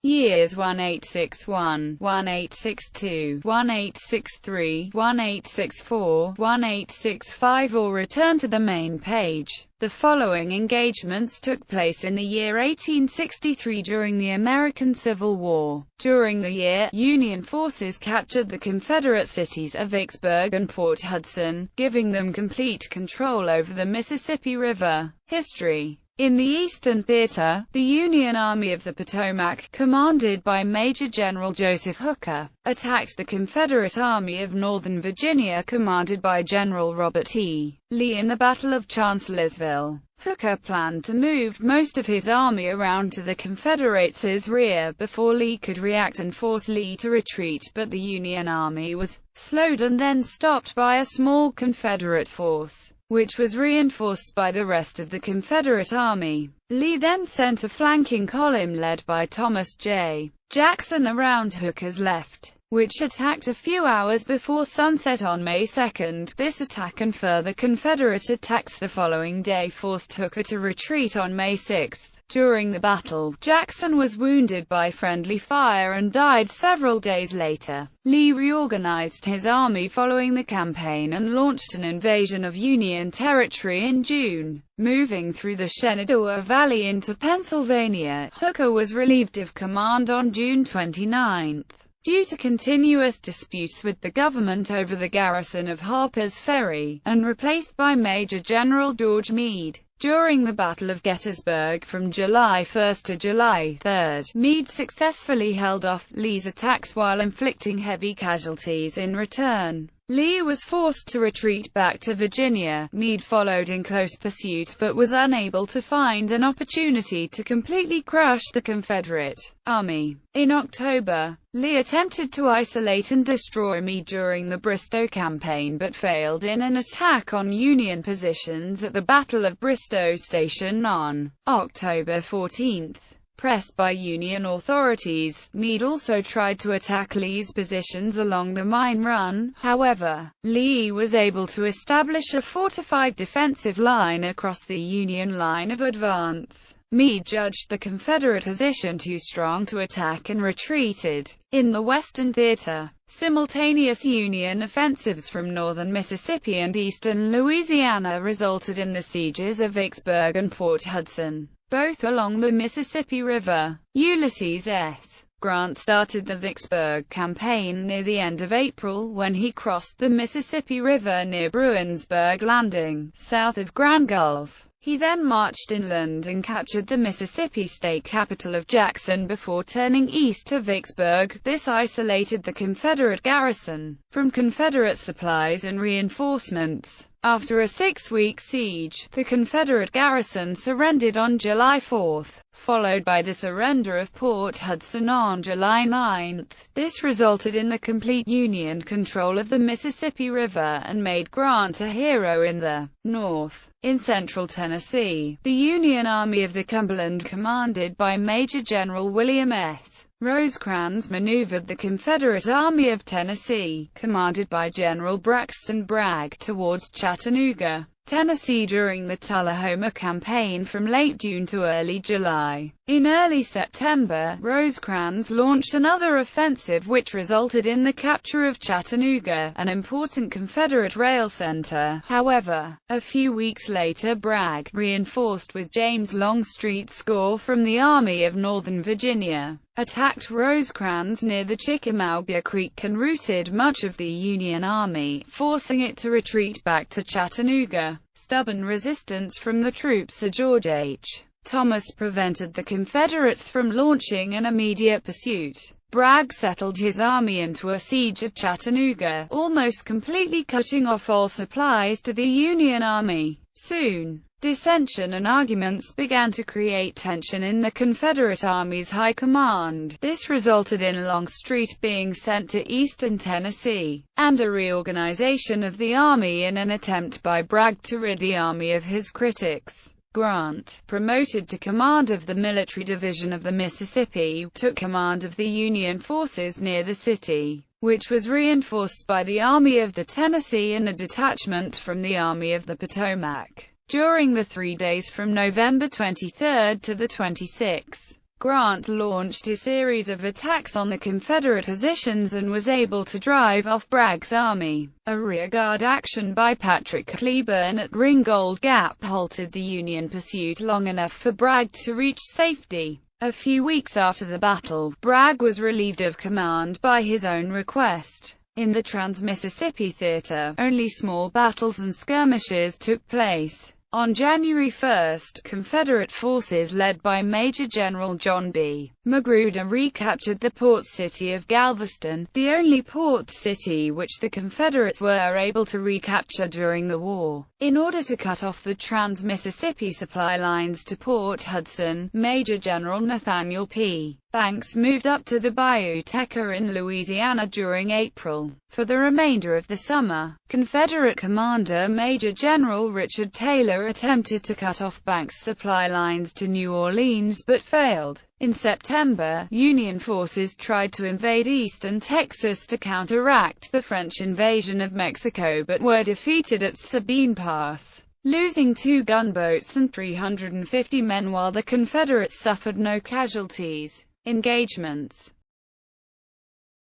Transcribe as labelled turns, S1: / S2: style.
S1: Years 1861, 1862, 1863, 1864, 1865 or return to the main page. The following engagements took place in the year 1863 during the American Civil War. During the year, Union forces captured the Confederate cities of Vicksburg and Port Hudson, giving them complete control over the Mississippi River. History. In the Eastern Theater, the Union Army of the Potomac, commanded by Major General Joseph Hooker, attacked the Confederate Army of Northern Virginia commanded by General Robert E. Lee in the Battle of Chancellorsville. Hooker planned to move most of his army around to the Confederates' rear before Lee could react and force Lee to retreat, but the Union Army was slowed and then stopped by a small Confederate force, which was reinforced by the rest of the Confederate Army. Lee then sent a flanking column led by Thomas J. Jackson around Hooker's left, which attacked a few hours before sunset on May 2. This attack and further Confederate attacks the following day forced Hooker to retreat on May 6. During the battle, Jackson was wounded by friendly fire and died several days later. Lee reorganized his army following the campaign and launched an invasion of Union territory in June. Moving through the Shenandoah Valley into Pennsylvania, Hooker was relieved of command on June 29. Due to continuous disputes with the government over the garrison of Harper's Ferry, and replaced by Major General George Meade. During the Battle of Gettysburg from July 1 to July 3, Meade successfully held off Lee's attacks while inflicting heavy casualties in return. Lee was forced to retreat back to Virginia. Meade followed in close pursuit but was unable to find an opportunity to completely crush the Confederate Army. In October, Lee attempted to isolate and destroy Meade during the Bristoe campaign but failed in an attack on Union positions at the Battle of Bristoe Station on October 14. Pressed by Union authorities, Meade also tried to attack Lee's positions along the Mine Run. However, Lee was able to establish a fortified defensive line across the Union line of advance. Meade judged the Confederate position too strong to attack and retreated. In the Western Theater, simultaneous Union offensives from northern Mississippi and eastern Louisiana resulted in the sieges of Vicksburg and Port Hudson, both along the Mississippi River. Ulysses S. Grant started the Vicksburg campaign near the end of April when he crossed the Mississippi River near Bruinsburg Landing, south of Grand Gulf. He then marched inland and captured the Mississippi state capital of Jackson before turning east to Vicksburg. This isolated the Confederate garrison from Confederate supplies and reinforcements. After a 6-week siege, the Confederate garrison surrendered on July 4, followed by the surrender of Port Hudson on July 9. This resulted in the complete Union control of the Mississippi River and made Grant a hero in the North. In central Tennessee, the Union Army of the Cumberland, commanded by Major General William S. Rosecrans, maneuvered the Confederate Army of Tennessee, commanded by General Braxton Bragg, towards Chattanooga, Tennessee during the Tullahoma campaign from late June to early July. In early September, Rosecrans launched another offensive which resulted in the capture of Chattanooga, an important Confederate rail center. However, a few weeks later Bragg, reinforced with James Longstreet's corps from the Army of Northern Virginia, attacked Rosecrans near the Chickamauga Creek and routed much of the Union Army, forcing it to retreat back to Chattanooga. Stubborn resistance from the troops of George H. Thomas prevented the Confederates from launching an immediate pursuit. Bragg settled his army into a siege of Chattanooga, almost completely cutting off all supplies to the Union Army. Soon, dissension and arguments began to create tension in the Confederate Army's high command. This resulted in Longstreet being sent to eastern Tennessee, and a reorganization of the army in an attempt by Bragg to rid the army of his critics. Grant, promoted to command of the Military Division of the Mississippi, took command of the Union forces near the city, which was reinforced by the Army of the Tennessee and a detachment from the Army of the Potomac. During the 3 days from November 23 to the 26th, Grant launched a series of attacks on the Confederate positions and was able to drive off Bragg's army. A rearguard action by Patrick Cleburne at Ringgold Gap halted the Union pursuit long enough for Bragg to reach safety. A few weeks after the battle, Bragg was relieved of command by his own request. In the Trans-Mississippi Theater, only small battles and skirmishes took place. On January 1, Confederate forces led by Major General John B. Magruder recaptured the port city of Galveston, the only port city which the Confederates were able to recapture during the war. In order to cut off the Trans-Mississippi supply lines to Port Hudson, Major General Nathaniel P. Banks moved up to the Bayou Teca in Louisiana during April. For the remainder of the summer, Confederate commander Major General Richard Taylor attempted to cut off Banks' supply lines to New Orleans but failed. In September, Union forces tried to invade eastern Texas to counteract the French invasion of Mexico but were defeated at Sabine Pass, losing 2 gunboats and 350 men while the Confederates suffered no casualties. Engagements.